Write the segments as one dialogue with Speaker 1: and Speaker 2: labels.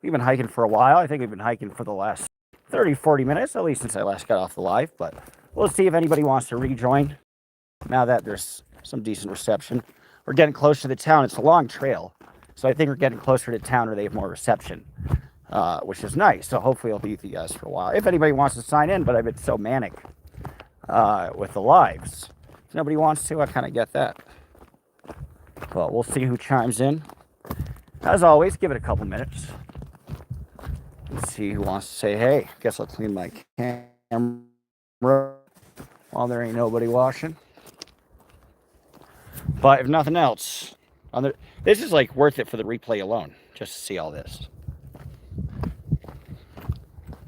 Speaker 1: We've been hiking for a while. I think we've been hiking for the last 30, 40 minutes, at least since I last got off the live. But we'll see if anybody wants to rejoin now that there's some decent reception. We're getting close to the town. It's a long trail. So I think we're getting closer to town where they have more reception, which is nice. So hopefully I'll be with you guys for a while. If anybody wants to sign in, but I've been so manic with the lives. If nobody wants to, I kind of get that. But we'll see who chimes in. As always, give it a couple minutes. Let's see who wants to say hey. Guess I'll clean my camera while there ain't nobody watching. But if nothing else, this is like worth it for the replay alone, just to see all this.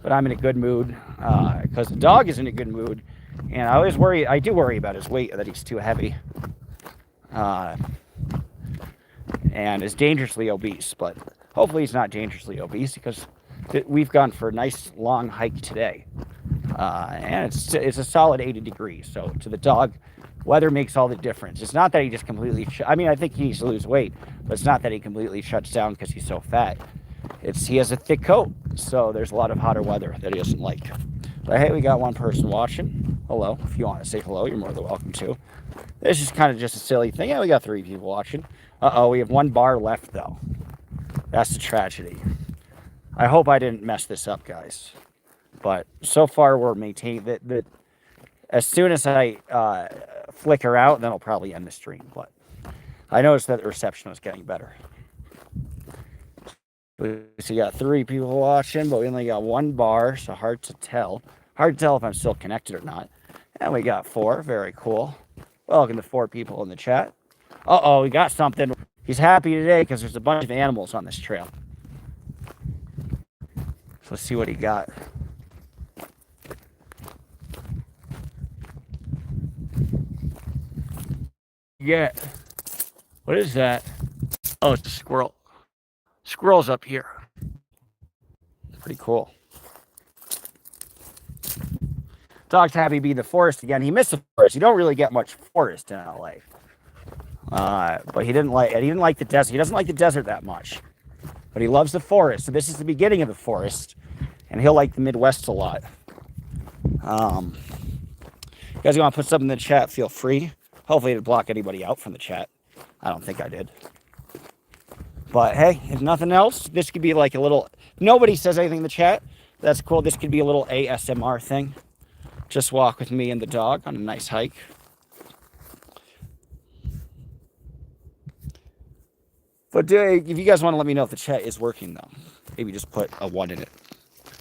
Speaker 1: But I'm in a good mood because the dog is in a good mood. And I do worry about his weight, that he's too heavy. And is dangerously obese, but hopefully he's not dangerously obese because we've gone for a nice long hike today. And it's a solid 80 degrees. So to the dog, weather makes all the difference. It's not that he just completely, I think he needs to lose weight, but it's not that he completely shuts down because he's so fat. He has a thick coat, so there's a lot of hotter weather that he doesn't like. But hey, we got one person watching. Hello. If you want to say hello, you're more than welcome to. This is kind of just a silly thing. Yeah, we got 3 people watching. We have 1 bar left, though. That's the tragedy. I hope I didn't mess this up, guys. But so far, we're maintaining that. As soon as I flicker out, then I'll probably end the stream. But I noticed that the reception was getting better. So you got 3 people watching, but we only got 1 bar, so hard to tell. Hard to tell if I'm still connected or not. And we got 4. Very cool. Welcome to 4 people in the chat. We got something. He's happy today because there's a bunch of animals on this trail. So let's see what he got. Yeah. What is that? Oh, it's a squirrel. Squirrel's up here. Pretty cool. Dog's happy to be in the forest again. He missed the forest. You don't really get much forest in LA. But he didn't like the desert. He doesn't like the desert that much. But he loves the forest. So this is the beginning of the forest. And he'll like the Midwest a lot. You guys want to put something in the chat, feel free. Hopefully it didn't block anybody out from the chat. I don't think I did. But hey, if nothing else, this could be like a little... Nobody says anything in the chat. That's cool. This could be a little ASMR thing. Just walk with me and the dog on a nice hike. But if you guys want to let me know if the chat is working, though, maybe just put a 1 in it.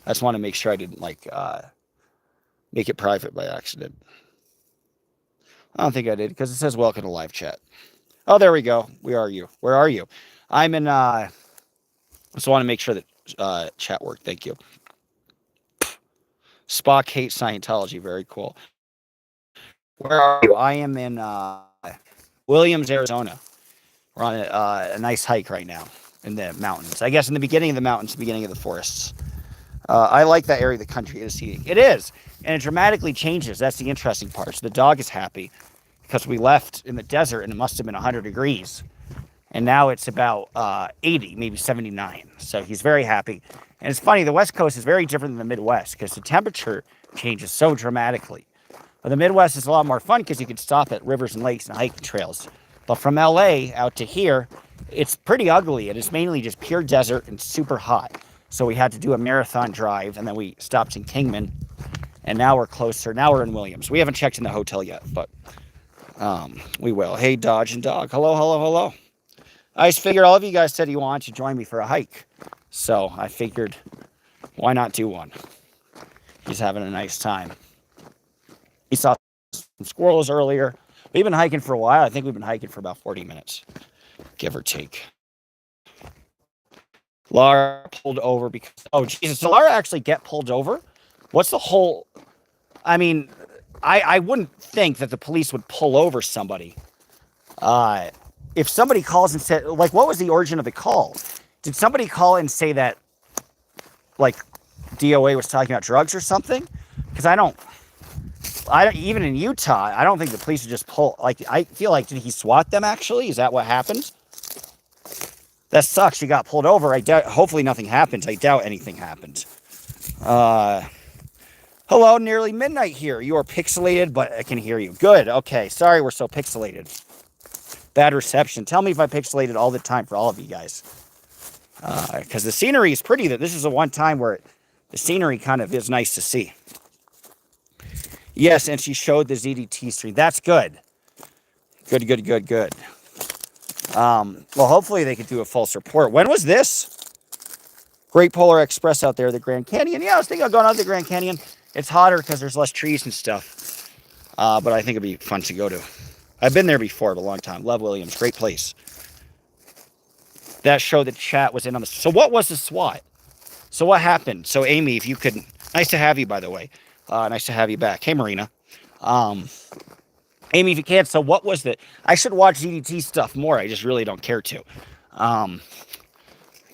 Speaker 1: I just want to make sure I didn't make it private by accident. I don't think I did because it says welcome to live chat. Oh, there we go. Where are you? Where are you? I'm in. I just want to make sure that chat worked. Thank you. Spock hates Scientology. Very cool. Where are you? I am in Williams, Arizona. We're on a nice hike right now in the mountains. I guess in the beginning of the mountains, the beginning of the forests. I like that area of the country. It is. And it dramatically changes. That's the interesting part. So the dog is happy because we left in the desert and it must have been 100 degrees. And now it's about 80, maybe 79. So he's very happy. And it's funny, the West Coast is very different than the Midwest because the temperature changes so dramatically. But the Midwest is a lot more fun because you can stop at rivers and lakes and hiking trails. But from LA out to here, it's pretty ugly. And it's mainly just pure desert and super hot. So we had to do a marathon drive, and then we stopped in Kingman. And now we're closer. Now we're in Williams. We haven't checked in the hotel yet, but we will. Hey, Dodge and Dog. Hello, hello, hello. I just figured all of you guys said you wanted to join me for a hike. So I figured, why not do one? He's having a nice time. He saw some squirrels earlier. We've been hiking for a while. I think we've been hiking for about 40 minutes, give or take. Laura pulled over because... Oh, Jesus. Did Laura actually get pulled over? What's the whole... I mean, I wouldn't think that the police would pull over somebody. If somebody calls and said... Like, what was the origin of the call? Did somebody call and say that, like, DOA was talking about drugs or something? Because I don't... Even in Utah, I don't think the police would just pull... Like, I feel like, did he SWAT them, actually? Is that what happened? That sucks. She got pulled over. I doubt. Hopefully nothing happens. I doubt anything happens. Hello, nearly midnight here. You are pixelated, but I can hear you. Good. Okay. Sorry we're so pixelated. Bad reception. Tell me if I pixelated all the time for all of you guys. Because the scenery is pretty. This is the one time where the scenery kind of is nice to see. Yes, and she showed the ZDT stream. That's good. Good. Well, hopefully they could do a false report. When was this? Great Polar Express out there, the Grand Canyon. Yeah, I was thinking of going out to the Grand Canyon. It's hotter because there's less trees and stuff. But I think it'd be fun to go to. I've been there before, a long time. Love Williams. Great place. That showed the chat was in on this. So what was the SWAT? So what happened? So Amy, if you could... Nice to have you, by the way. Nice to have you back. Hey, Marina. Amy, if you can, so what was the... I should watch ZDT stuff more. I just really don't care to.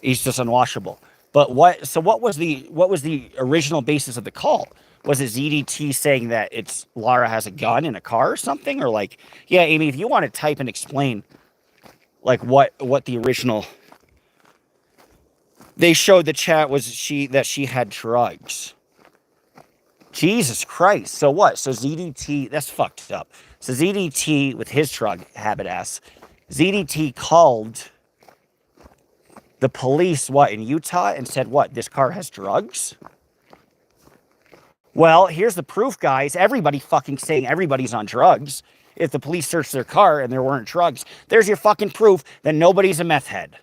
Speaker 1: He's just unwashable. But what... So what was the original basis of the call? Was it ZDT saying that it's Lara has a gun in a car or something? Or like... Yeah, Amy, if you want to type and explain... Like what the original... They showed the chat was that she had drugs. Jesus Christ. So what? So ZDT, that's fucked up. So ZDT, with his drug habit ass, ZDT called the police, what, in Utah, and said, what, this car has drugs? Well, here's the proof, guys. Everybody fucking saying everybody's on drugs. If the police searched their car and there weren't drugs, there's your fucking proof that nobody's a meth head.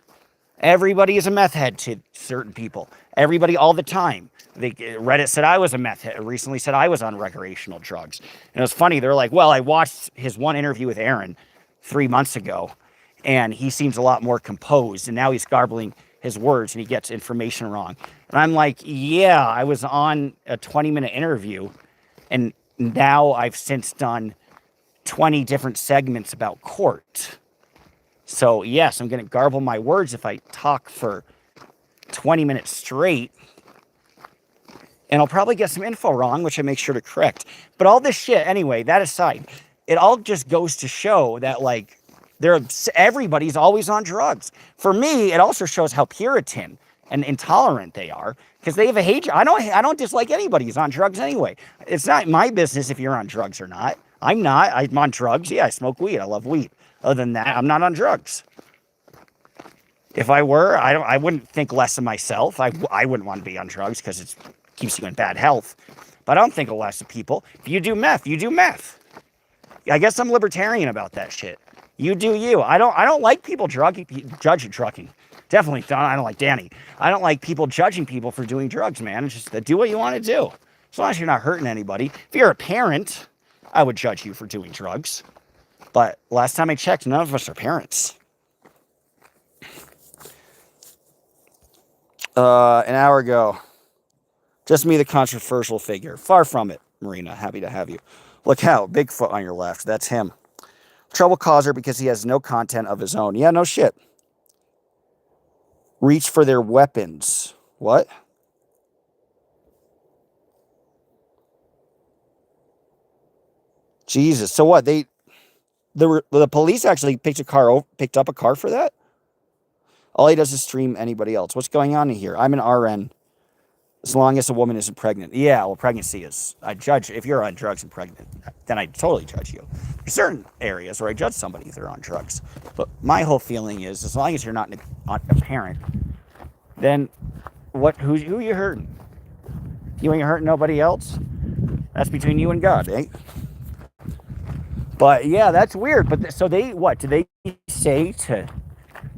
Speaker 1: Everybody is a meth head to certain people. Everybody all the time. Reddit said I was a meth head. Recently said I was on recreational drugs. And it was funny. They're like, well, I watched his one interview with Aaron 3 months ago, and he seems a lot more composed. And now he's garbling his words and he gets information wrong. And I'm like, yeah, I was on a 20-minute interview, and now I've since done 20 different segments about court. So, yes, I'm going to garble my words if I talk for 20 minutes straight. And I'll probably get some info wrong, which I make sure to correct. But all this shit, anyway, that aside, it all just goes to show that, like, everybody's always on drugs. For me, it also shows how Puritan and intolerant they are, because they have a hate. I don't dislike anybody who's on drugs anyway. It's not my business if you're on drugs or not. I'm not. I'm on drugs. Yeah, I smoke weed. I love weed. Other than that, I'm not on drugs. If I were, I wouldn't think less of myself. I wouldn't want to be on drugs because it keeps you in bad health. But I don't think less of people. If you do meth, you do meth. I guess I'm libertarian about that shit. You do you. I don't like people judging. Definitely don't. I don't like Danny. I don't like people judging people for doing drugs, man. It's just do what you want to do. As long as you're not hurting anybody. If you're a parent, I would judge you for doing drugs. But last time I checked, none of us are parents. An hour ago. Just me, the controversial figure. Far from it, Marina. Happy to have you. Look out, Bigfoot on your left. That's him. Trouble causer because he has no content of his own. Yeah, no shit. Reach for their weapons. What? Jesus. So what? The police actually picked up a car for that? All he does is stream anybody else. What's going on in here? I'm an RN. As long as a woman isn't pregnant. Yeah, well, pregnancy is... I judge... If you're on drugs and pregnant, then I totally judge you. There's certain areas where I judge somebody if they're on drugs. But my whole feeling is, as long as you're not a parent, then who are you hurting? You ain't hurting nobody else? That's between you and God, eh? But, yeah, that's weird. But so they... What? Did they say to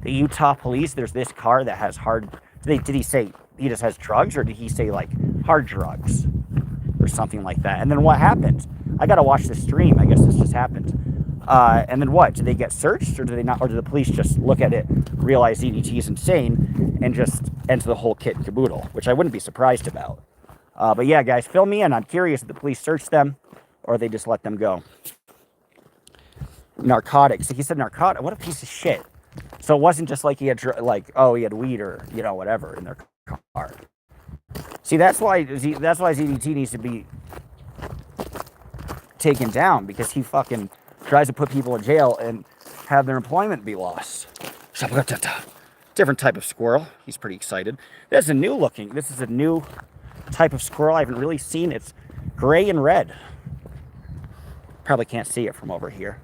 Speaker 1: the Utah police there's this car that has hard... Did he say... He just has drugs, or did he say like hard drugs or something like that? And then what happened? I gotta watch the stream. I guess this just happened. And then what? Did they get searched, or did they not? Or did the police just look at it, realize ZDT is insane, and just enter the whole kit and caboodle? Which I wouldn't be surprised about. But yeah, guys, fill me in. I'm curious if the police searched them, or they just let them go. Narcotics. He said narcotic. What a piece of shit. So it wasn't just like he had he had weed or whatever in their car. See, that's why ZDT needs to be taken down, because he fucking tries to put people in jail and have their employment be lost. Different type of squirrel. He's pretty excited. This is a new looking. This is a new type of squirrel I haven't really seen. It's gray and red. Probably can't see it from over here.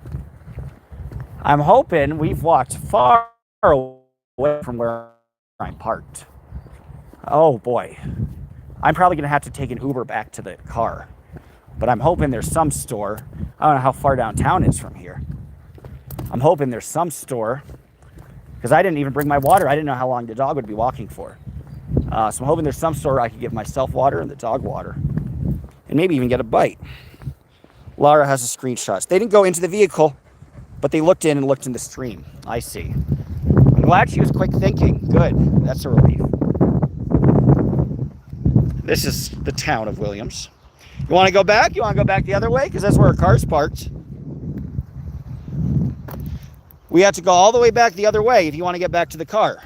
Speaker 1: I'm hoping we've walked far away from where I'm parked. Oh boy. I'm probably going to have to take an Uber back to the car. But I'm hoping there's some store. I don't know how far downtown is from here. I'm hoping there's some store. Because I didn't even bring my water. I didn't know how long the dog would be walking for. So I'm hoping there's some store I could give myself water and the dog water. And maybe even get a bite. Laura has the screenshots. They didn't go into the vehicle, but they looked in and looked in the stream. I see. I'm glad she was quick thinking. Good. That's a relief. This is the town of Williams. You want to go back? You want to go back the other way? Because that's where our car's parked. We have to go all the way back the other way if you want to get back to the car.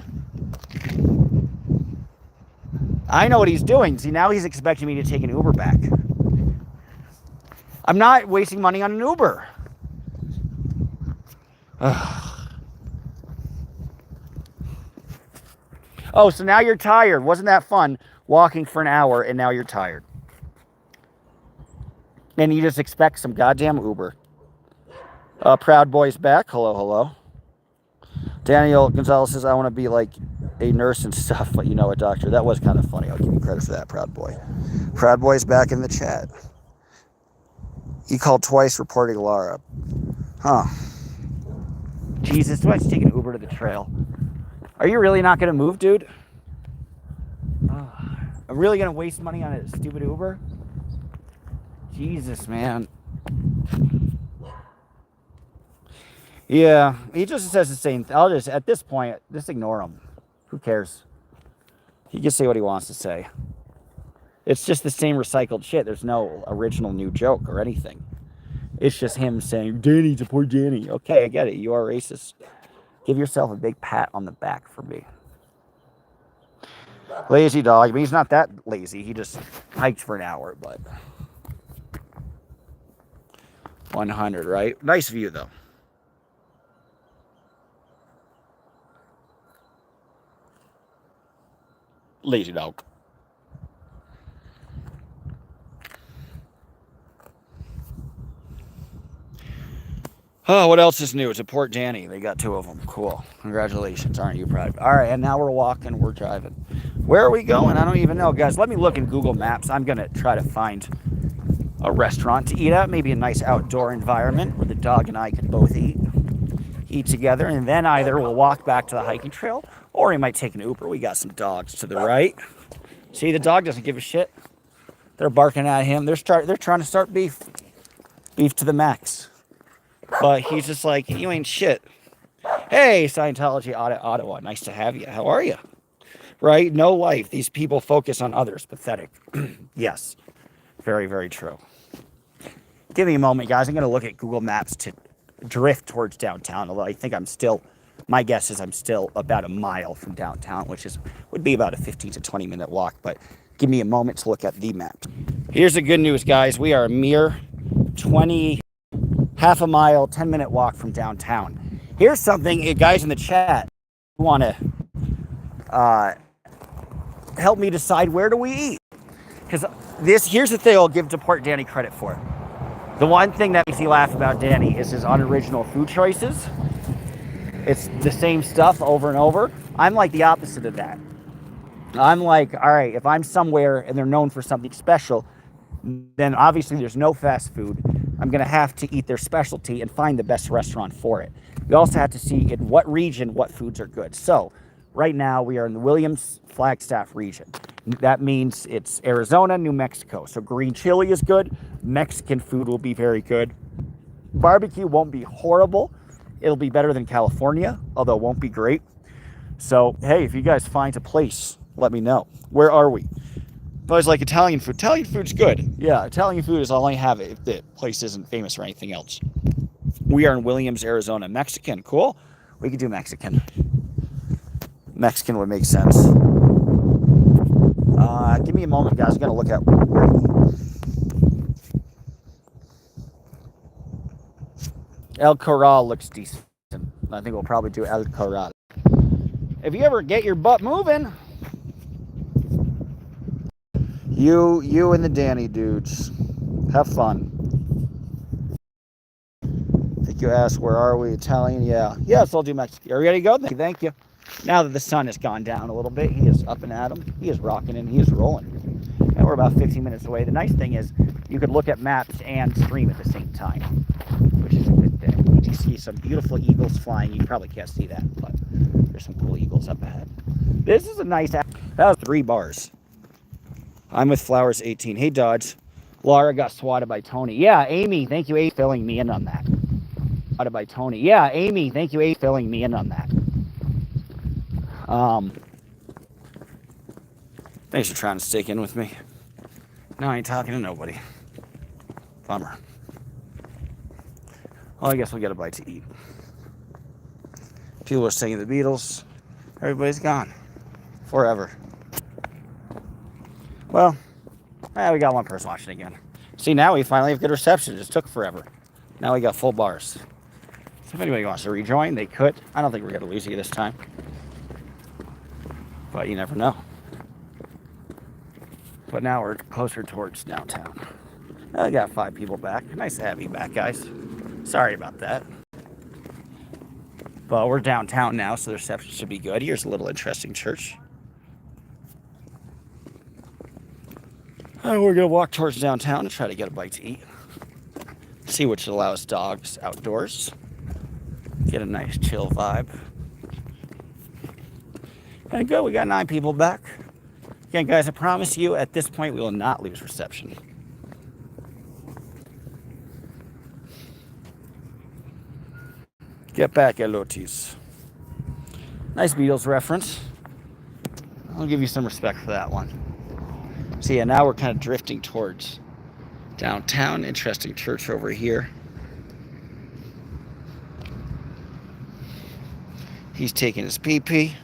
Speaker 1: I know what he's doing. See, now he's expecting me to take an Uber back. I'm not wasting money on an Uber. Oh, so now you're tired. Wasn't that fun walking for an hour and now you're tired? And you just expect some goddamn Uber. Proud Boy's back. Hello, hello. Daniel Gonzalez says, I want to be like a nurse and stuff, but you know a doctor. That was kind of funny. I'll give you credit for that, Proud Boy. Proud Boy's back in the chat. He called twice reporting Laura. Huh. Jesus, do I have to take an Uber to the trail? Are you really not going to move, dude? I'm really going to waste money on a stupid Uber? Jesus, man. Yeah, he just says the same thing. I'll just, at this point, just ignore him. Who cares? He can say what he wants to say. It's just the same recycled shit. There's no original new joke or anything. It's just him saying, Danny, support Danny. Okay, I get it. You are racist. Give yourself a big pat on the back for me. Lazy dog. I mean, he's not that lazy. He just hiked for an hour, but 100, right? Nice view, though. Lazy dog. Oh, what else is new? It's a Port Danny. They got 2 of them. Cool. Congratulations. Aren't you proud? All right, and now we're walking. We're driving. Where are we going? I don't even know. Guys, let me look in Google Maps. I'm going to try to find a restaurant to eat at. Maybe a nice outdoor environment where the dog and I can both eat together. And then either we'll walk back to the hiking trail or we might take an Uber. We got some dogs to the right. See, the dog doesn't give a shit. They're barking at him. They're trying to start beef. Beef to the max. But he's just like, you ain't shit. Hey, Scientology Ottawa, nice to have you. How are you? Right? No life. These people focus on others. Pathetic. Yes. Very, very true. Give me a moment, guys. I'm going to look at Google Maps to drift towards downtown, although I think my guess is I'm still about a mile from downtown, which would be about a 15 to 20 minute walk. But give me a moment to look at the map. Here's the good news, guys. We are a mere half a mile, 10-minute walk from downtown. Here's something, guys in the chat, who want to help me decide where do we eat. Because here's the thing I'll give to Port Danny credit for. The one thing that makes me laugh about Danny is his unoriginal food choices. It's the same stuff over and over. I'm like the opposite of that. I'm like, all right, if I'm somewhere and they're known for something special, then obviously there's no fast food. I'm going to have to eat their specialty and find the best restaurant for it. We also have to see in what region what foods are good. So right now we are in the Williams Flagstaff region. That means it's Arizona, New Mexico. So green chili is good. Mexican food will be very good. Barbecue won't be horrible. It'll be better than California, although it won't be great. So, hey, if you guys find a place, let me know. Where are we? I always like Italian food. Italian food's good. Yeah, Italian food is all I have if the place isn't famous for anything else. We are in Williams, Arizona. Mexican, cool. We could do Mexican. Mexican would make sense. Give me a moment, guys. I'm going to look at where El Corral looks decent. I think we'll probably do El Corral. if you ever get your butt moving, you and the Danny dudes, have fun. I think you asked, where are we? Italian? Yeah. Yes, I'll do Mexican. Are you ready to go? Thank you. Now that the sun has gone down a little bit, he is up and at 'em. He is rocking and he is rolling. And we're about 15 minutes away. The nice thing is you could look at maps and stream at the same time, which is a good thing. You see some beautiful eagles flying. You probably can't see that, but there's some cool eagles up ahead. This is a nice... That was 3 bars. I'm with Flowers 18. Hey, Dodge. Laura got swatted by Tony. Yeah, Amy, thank you, Amy, filling me in on that. Swatted by Tony. Yeah, Amy, thank you, Amy, filling me in on that. Thanks for trying to stick in with me. No, I ain't talking to nobody. Bummer. Well, I guess we'll get a bite to eat. People are singing the Beatles. Everybody's gone. Forever. Well, we got one person watching again. See, now we finally have good reception. It just took forever. Now we got full bars. So if anybody wants to rejoin, they could. I don't think we're going to lose you this time. But you never know. But now we're closer towards downtown. I got 5 people back. Nice to have you back, guys. Sorry about that. But we're downtown now, so the reception should be good. Here's a little interesting church. We're going to walk towards downtown and try to get a bite to eat. See which allows dogs outdoors. Get a nice chill vibe. And good, we got 9 people back. Again, guys, I promise you, at this point, we will not lose reception. Get back, Elotes. Nice Beatles reference. I'll give you some respect for that one. So yeah, now we're kind of drifting towards downtown. Interesting church over here. He's taking his pee-pee.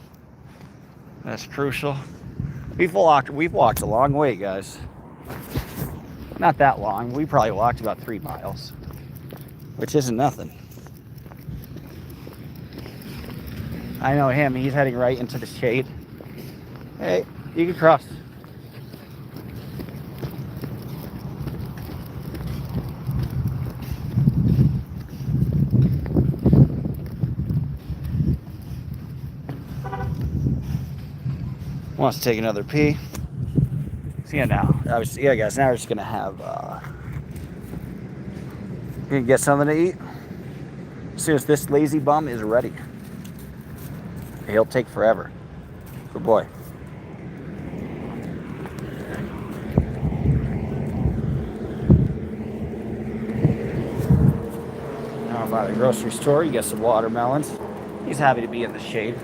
Speaker 1: That's crucial. We've walked a long way, guys. Not that long. We probably walked about 3 miles, which isn't nothing. I know him. He's heading right into the shade. Hey, you can cross. Wants to take another pee. So yeah, yeah, guys. Now we're just gonna have. We're gonna get something to eat as soon as this lazy bum is ready. He'll take forever. Good boy. Now by the grocery store, you get some watermelons. He's happy to be in the shade.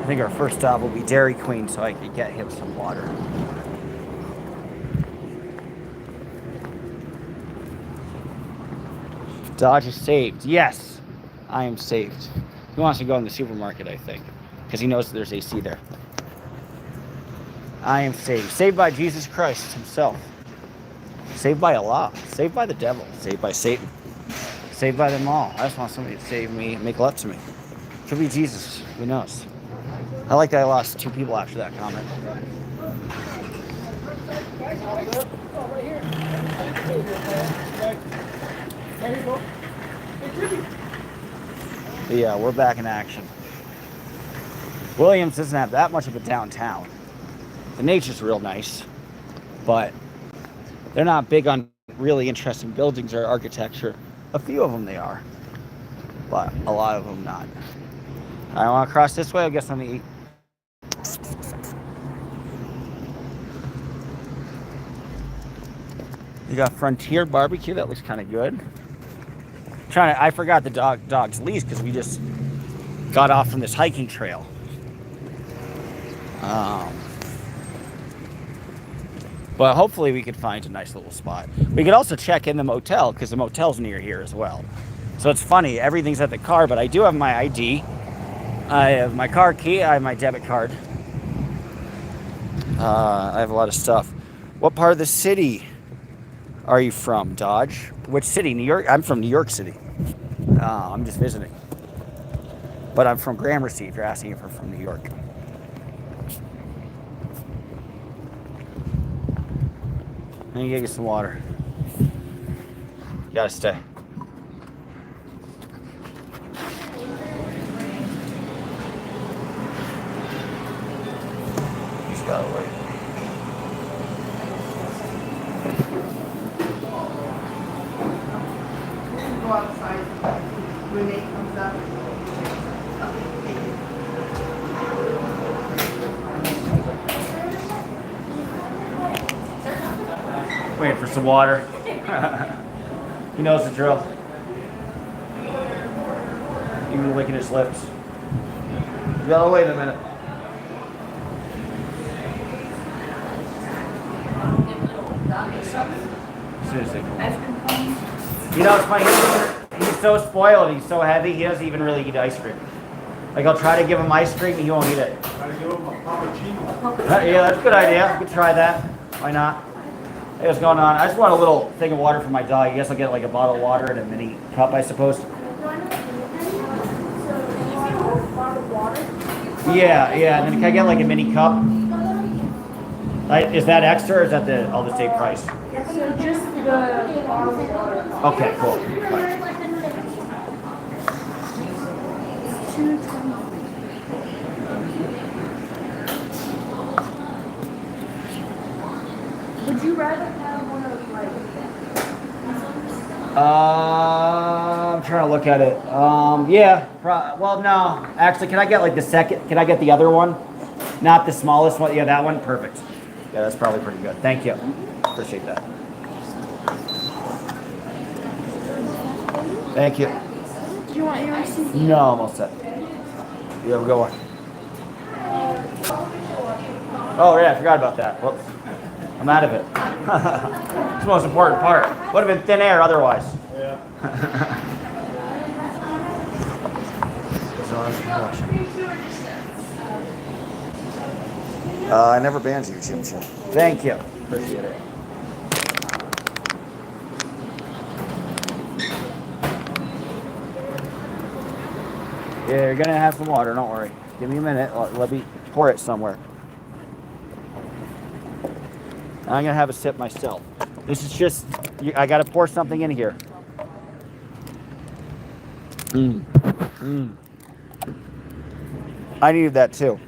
Speaker 1: I think our first stop will be Dairy Queen, so I can get him some water. Dodge is saved. Yes, I am saved. He wants to go in the supermarket, I think, because he knows there's AC there. I am saved. Saved by Jesus Christ himself. Saved by Allah. Saved by the devil. Saved by Satan. Saved by them all. I just want somebody to save me and make love to me. Could be Jesus. Who knows? I like that I lost 2 people after that comment. But yeah, we're back in action. Williams doesn't have that much of a downtown. The nature's real nice, but they're not big on really interesting buildings or architecture. A few of them they are, but a lot of them not. I want to cross this way. I'll get something to eat. You got Frontier Barbecue. That looks kind of good. I forgot the dog's leash because we just got off from this hiking trail. But hopefully we could find a nice little spot. We could also check in the motel because the motel's near here as well. So it's funny, everything's at the car, but I do have my ID. I have my car key, I have my debit card. I have a lot of stuff. What part of the city are you from, Dodge? Which city? New York? I'm from New York City. I'm just visiting. But I'm from Gramercy if you're asking if we're from New York. Let me get you some water. You gotta stay. Just gotta wait.
Speaker 2: Go outside when Nate comes up.
Speaker 1: Waiting for some water. He knows the drill. Even licking his lips. You gotta wait a minute. Seriously. You know, it's funny. He's so spoiled. He's so heavy. He doesn't even really eat ice cream. Like, I'll try to give him ice cream and he won't eat it.
Speaker 3: Try to give him a cappuccino.
Speaker 1: Yeah, that's a good idea. We could try that. Why not? Hey, what's going on? I just want a little thing of water for my dog. I guess I'll get like a bottle of water and a mini cup, I suppose. Yeah, and then can I get like a mini cup? Is that extra or is that the all the same price?
Speaker 2: So just the bottle of water.
Speaker 1: Okay, cool. Fine.
Speaker 2: Would you rather have one of like?
Speaker 1: I'm trying to look at it. Yeah. Well, no. Actually, can I get like the second? Can I get the other one? Not the smallest one. Yeah, that one. Perfect. Yeah, that's probably pretty good. Thank you. Appreciate that. Thank you.
Speaker 2: Do you want your receipt?
Speaker 1: No, I'm all set. You have a good one. Oh yeah, I forgot about that. Whoops. I'm out of it. It's the most important part. Would have been thin air otherwise.
Speaker 3: Yeah.
Speaker 1: I never banned you, Chim Chim. Thank you. Appreciate it. Yeah, you're gonna have some water. Don't worry. Give me a minute. Let me pour it somewhere. I'm gonna have a sip myself. This is just, I gotta pour something in here. I needed that too.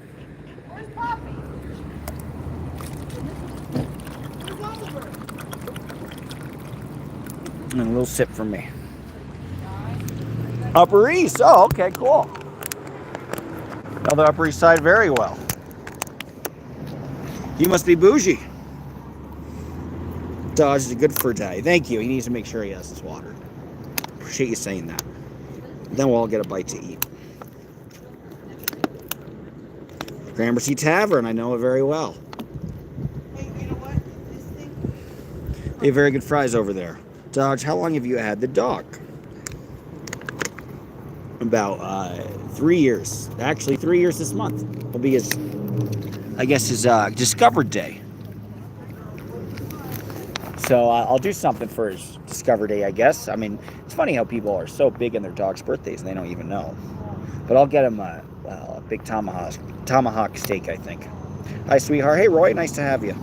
Speaker 2: Where's Poppy? Where's Oliver?
Speaker 1: And a little sip from me. Upper East. Oh, okay, cool. Know the Upper East Side very well. He must be bougie. Dodge is good for a day. Thank you. He needs to make sure he has his water. Appreciate you saying that. Then we'll all get a bite to eat. Gramercy Tavern, I know it very well.
Speaker 2: Hey, you know what? This thing.
Speaker 1: They have very good fries over there. Dodge, how long have you had the dog? About 3 years. Actually, 3 years this month. Will be his, I guess, his Discovered Day. So I'll do something for his Discover Day, I guess. I mean, it's funny how people are so big in their dog's birthdays and they don't even know. But I'll get him a big tomahawk steak, I think. Hi, sweetheart. Hey, Roy. Nice to have you.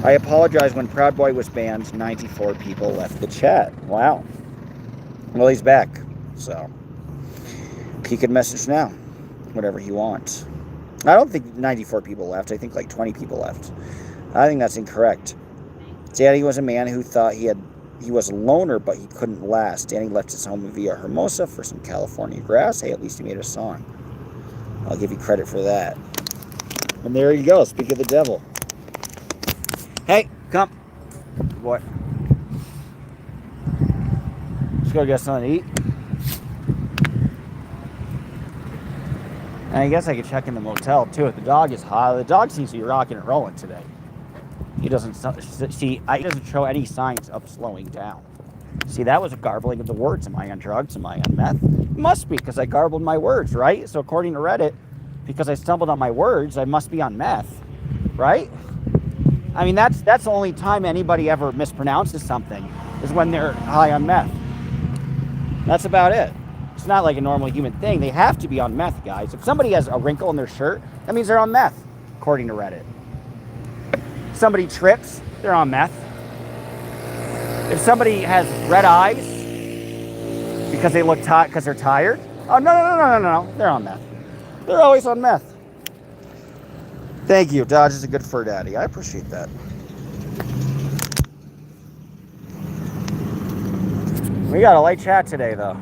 Speaker 1: I apologize. When Proud Boy was banned, 94 people left the chat. Wow. Well, he's back. So he can message now, whatever he wants. I don't think 94 people left. I think like 20 people left. I think that's incorrect. Danny was a man who thought he was a loner, but he couldn't last. Danny left his home in Villa Hermosa for some California grass. Hey, at least he made a song. I'll give you credit for that. And there you go. Speak of the devil. Hey, come. What? Let's go get something to eat. And I guess I could check in the motel too. The dog is hot. The dog seems to be rocking and rolling today. He doesn't see. He doesn't show any signs of slowing down. See, that was a garbling of the words. Am I on drugs? Am I on meth? It must be, because I garbled my words, right? So according to Reddit, because I stumbled on my words, I must be on meth, right? I mean, that's the only time anybody ever mispronounces something is when they're high on meth. That's about it. It's not like a normal human thing. They have to be on meth, guys. If somebody has a wrinkle in their shirt, that means they're on meth, according to Reddit. If somebody trips, they're on meth. If somebody has red eyes because they look tired, because they're tired, oh, no, they're on meth. They're always on meth. Thank you. Dodge is a good fur daddy. I appreciate that. We got a light chat today, though.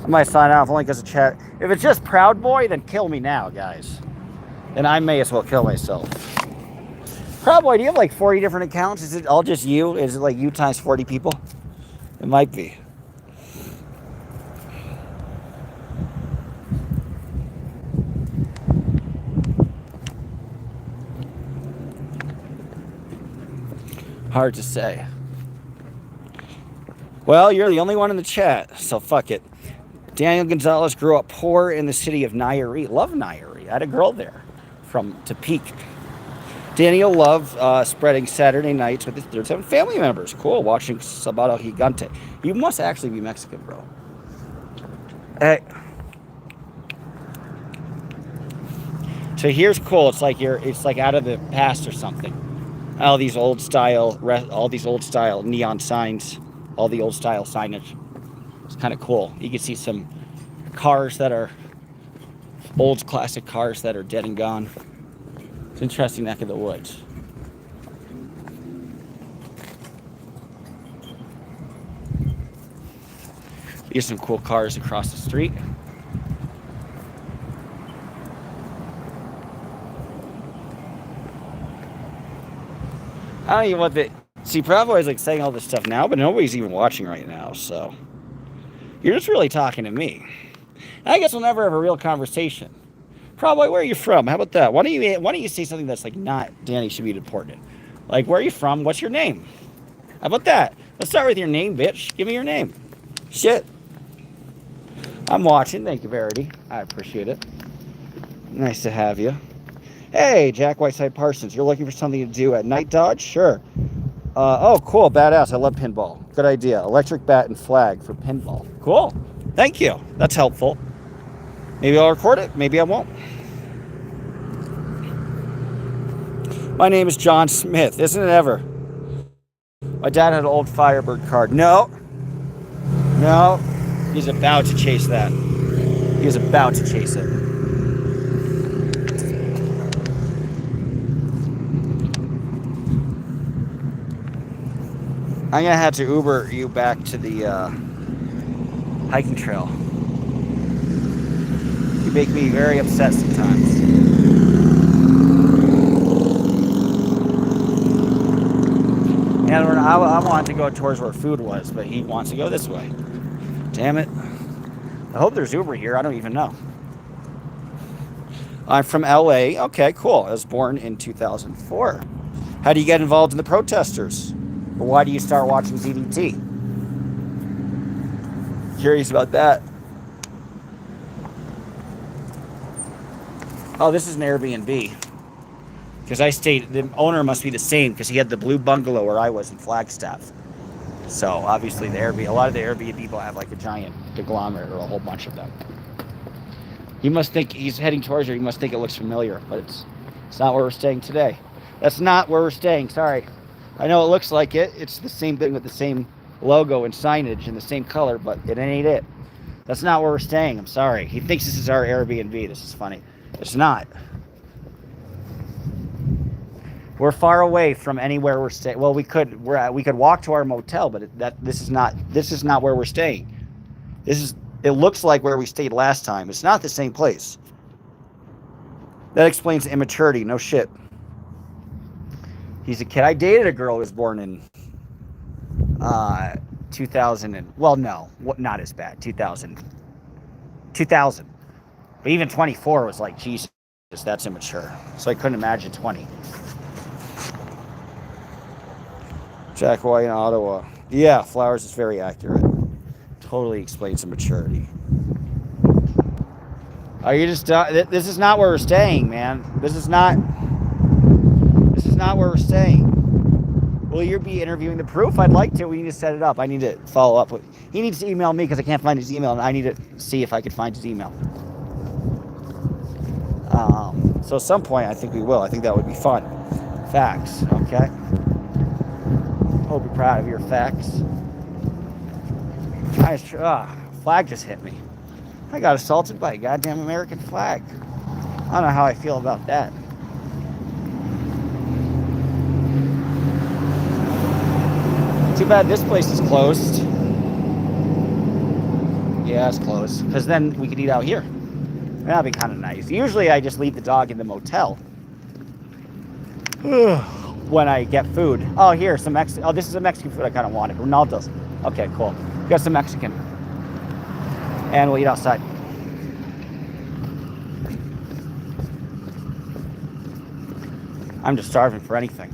Speaker 1: I might sign off only because of chat. If it's just Proud Boy, then kill me now, guys. Then I may as well kill myself. Proud Boy, do you have like 40 different accounts? Is it all just you? Is it like you times 40 people? It might be. Hard to say. Well, you're the only one in the chat, so fuck it. Daniel Gonzalez grew up poor in the city of Nayarit. Love Nayarit. I had a girl there from Tepic. Daniel loved spreading Saturday nights with his 37 family members. Cool, watching Sábado Gigante. You must actually be Mexican, bro. Hey. So here's cool. It's like out of the past or something. All these old style neon signs, all the old style signage. It's kind of cool. You can see some cars that are old classic cars that are dead and gone. It's an interesting neck of the woods. Here's some cool cars across the street. I don't even want the... See, Proud Boy's like saying all this stuff now, but nobody's even watching right now, so... You're just really talking to me. I guess we'll never have a real conversation. Proud Boy, where are you from? How about that? Why don't you say something that's like not Danny should be deported? Like, where are you from? What's your name? How about that? Let's start with your name, bitch. Give me your name. Shit. I'm watching. Thank you, Verity. I appreciate it. Nice to have you. Hey, Jack Whiteside Parsons. You're looking for something to do at night, Dodge? Sure. Oh, cool. Badass. I love pinball. Good idea. Electric bat and flag for pinball. Cool. Thank you. That's helpful. Maybe I'll record it. Maybe I won't. My name is John Smith. Isn't it ever? My dad had an old Firebird card. No. No. He's about to chase that. He was about to chase it. I'm going to have to Uber you back to the hiking trail. You make me very upset sometimes. And I wanted to go towards where food was, but he wants to go this way. Damn it. I hope there's Uber here. I don't even know. I'm from LA. Okay, cool. I was born in 2004. How do you get involved in the protesters? Or why do you start watching ZDT? Curious about that. Oh, this is an Airbnb. Because I stayed, the owner must be the same because he had the blue bungalow where I was in Flagstaff. So obviously a lot of the Airbnb people have like a giant conglomerate or a whole bunch of them. He must think he's heading towards her. He must think it looks familiar, but it's not where we're staying today. That's not where we're staying. Sorry. I know it looks like it. It's the same thing with the same logo and signage and the same color, but it ain't it. That's not where we're staying. I'm sorry. He thinks this is our Airbnb. This is funny. It's not. We're far away from anywhere we're staying. Well, we could walk to our motel, but this is not where we're staying. It looks like where we stayed last time. It's not the same place. That explains immaturity. No shit. He's a kid. I dated a girl who was born in 2000 well, no, not as bad. 2000. But even 24 was like, Jesus, that's immature. So I couldn't imagine 20. Jack White in Ottawa. Yeah, Flowers is very accurate. Totally explains the maturity. Are you just... this is not where we're staying, man. This is not where we're staying. Will you be interviewing the proof? I'd like to. We need to set it up. I need to follow up with. He needs to email me because I can't find his email, and I need to see if I can find his email. So at some point, I think we will. I think that would be fun. Facts, okay? Hope you're proud of your facts. Guys, flag just hit me. I got assaulted by a goddamn American flag. I don't know how I feel about that. Too bad this place is closed. Yeah, it's closed. Because then we could eat out here. That'd be kind of nice. Usually I just leave the dog in the motel when I get food. Oh, here, some Mexican. Oh, this is a Mexican food I kind of wanted. Ronaldo's. Okay, cool. We got some Mexican. And we'll eat outside. I'm just starving for anything.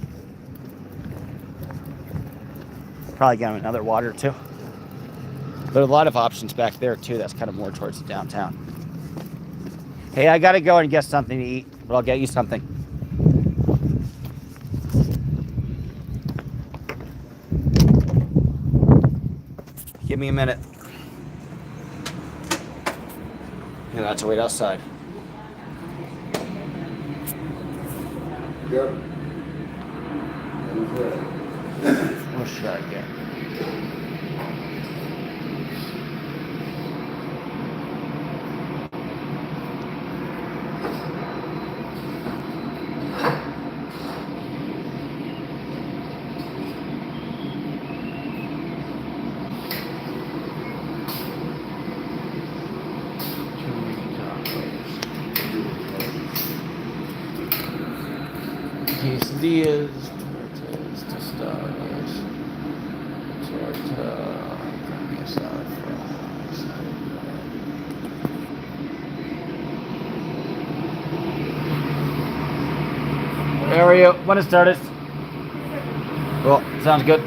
Speaker 1: Probably get him another water too. But a lot of options back there too. That's kind of more towards the downtown. Hey, I gotta go and get something to eat, but I'll get you something. Give me a minute. You'll have to wait outside.
Speaker 3: Yep.
Speaker 1: What should I get? Quesadillas, tortas, tostadas, carne asada, fries. How are you? When it started? Well, sounds good.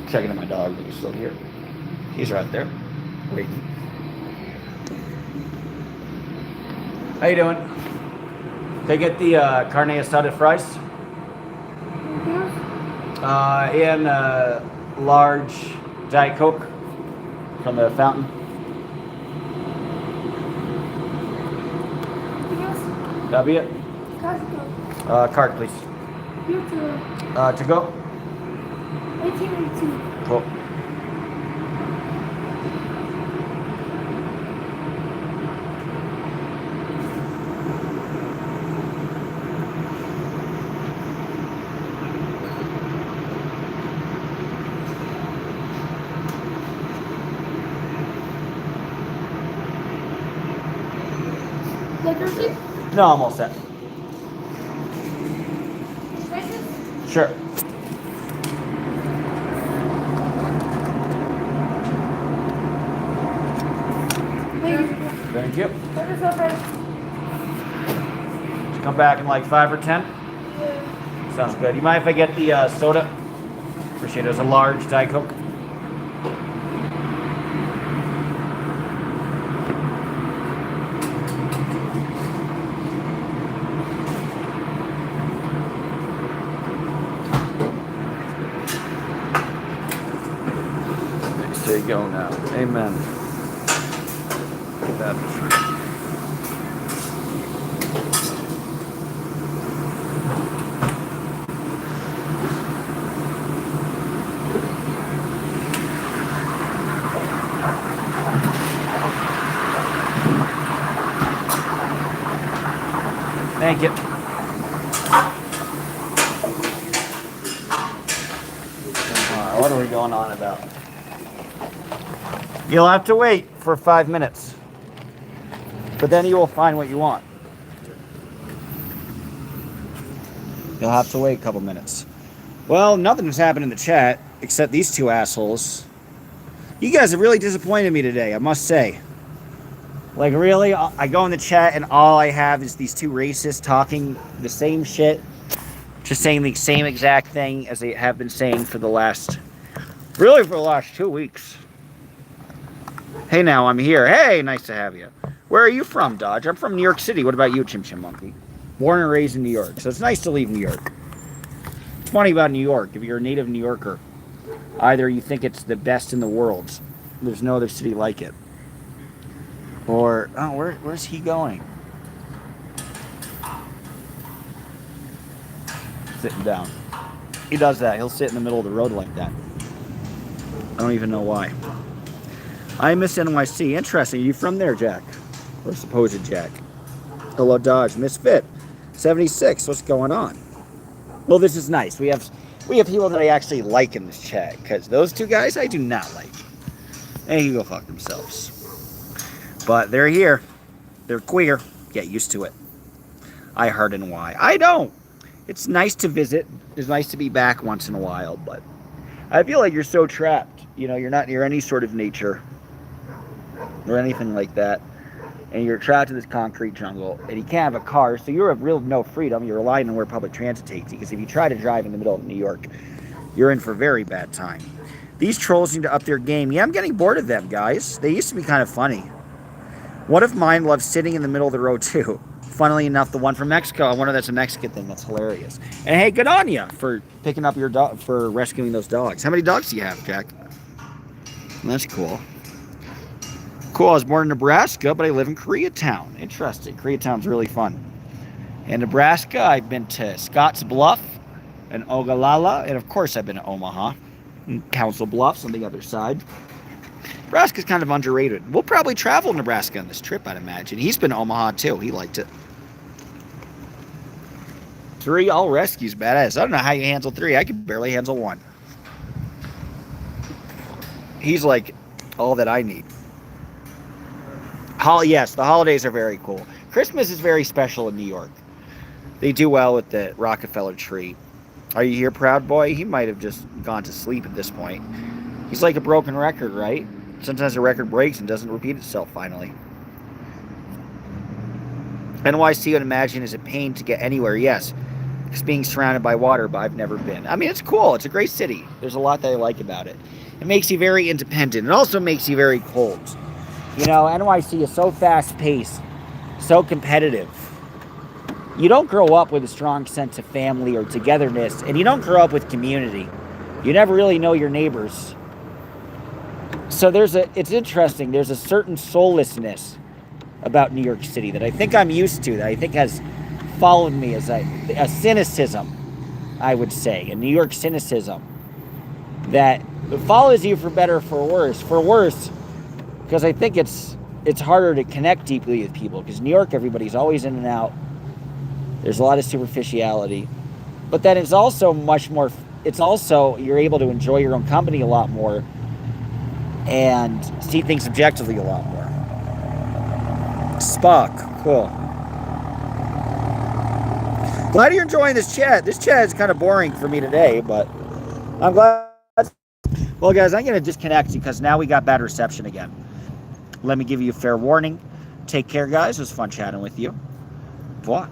Speaker 1: Checking on my dog, but he's still here. He's right there, waiting. How you doing? Can I get the carne asada fries? And a large Diet Coke from the fountain. That'll be it. Card, please. To go?
Speaker 2: 1892.
Speaker 1: Cool.
Speaker 2: Decorative?
Speaker 1: No, I'm all set.
Speaker 2: Spices?
Speaker 1: Sure. Thank you.
Speaker 2: What is up, Ed?
Speaker 1: Just come back in like 5 or 10. Sounds good. You mind if I get the soda? Appreciate it. There's a large Diet Coke. There you go now. Amen. Get that. Thank you. What are we going on about? You'll have to wait for 5 minutes, but then you will find what you want. You'll have to wait a couple minutes. Well, nothing has happened in the chat except these two assholes. You guys have really disappointed me today, I must say. Like, really, I go in the chat and all I have is these two racists talking the same shit, just saying the same exact thing as they have been saying for the last 2 weeks. Hey, now I'm here. Hey, nice to have you. Where are you from, Dodge? I'm from New York City. What about you, Chim Chim Monkey? Born and raised in New York, so it's nice to leave New York. funny about New York. If you're a native New Yorker, either you think it's the best in the world, there's no other city like it, or oh, where's he going? Sitting down. He does that. He'll sit in the middle of the road like that. I don't even know why. I miss NYC. Interesting. Are you from there, Jack? Or supposed Jack? Hello, Dodge. Misfit. 76. What's going on? Well, this is nice. We have people that I actually like in this chat, because those two guys I do not like. They can go fuck themselves. But they're here. They're queer. Get used to it. I heard and why. I don't. It's nice to visit. It's nice to be back once in a while, but I feel like you're so trapped. You know, you're not near any sort of nature or anything like that. And you're trapped in this concrete jungle, and you can't have a car, so you're of real no freedom. You're relying on where public transit takes you, because if you try to drive in the middle of New York, you're in for a very bad time. These trolls need to up their game. Yeah, I'm getting bored of them, guys. They used to be kind of funny. One of mine loves sitting in the middle of the road, too. Funnily enough, the one from Mexico, I wonder if that's a Mexican thing. That's hilarious. And hey, good on you for picking up your dog, for rescuing those dogs. How many dogs do you have, Jack? That's cool. Cool, I was born in Nebraska, but I live in Koreatown. Interesting. Koreatown's really fun. In Nebraska, I've been to Scotts Bluff and Ogallala, and of course I've been to Omaha and Council Bluffs on the other side. Nebraska's kind of underrated. We'll probably travel Nebraska on this trip, I'd imagine. He's been to Omaha, too. He liked it. 3 all rescues, badass. I don't know how you handle 3. I could barely handle 1. He's like all that I need. Yes, the holidays are very cool. Christmas is very special in New York. They do well with the Rockefeller tree. Are you here, Proud Boy? He might have just gone to sleep at this point. He's like a broken record, right? Sometimes a record breaks and doesn't repeat itself finally. NYC, I'd imagine, is a pain to get anywhere. Yes, it's being surrounded by water, but I've never been. I mean, it's cool. It's a great city. There's a lot that I like about it. It makes you very independent. It also makes you very cold. You know, NYC is so fast-paced, so competitive. You don't grow up with a strong sense of family or togetherness, and you don't grow up with community. You never really know your neighbors. So it's interesting, there's a certain soullessness about New York City that I think I'm used to, that I think has followed me as a cynicism, I would say, a New York cynicism that follows you for better or for worse. For worse, because I think it's harder to connect deeply with people, because New York, everybody's always in and out. There's a lot of superficiality. But then it's also you're able to enjoy your own company a lot more and see things objectively a lot more. Spock, cool. Glad you're enjoying this chat. This chat is kind of boring for me today, but I'm glad. Well, guys, I'm going to disconnect because now we got bad reception again. Let me give you a fair warning. Take care, guys. It was fun chatting with you. What?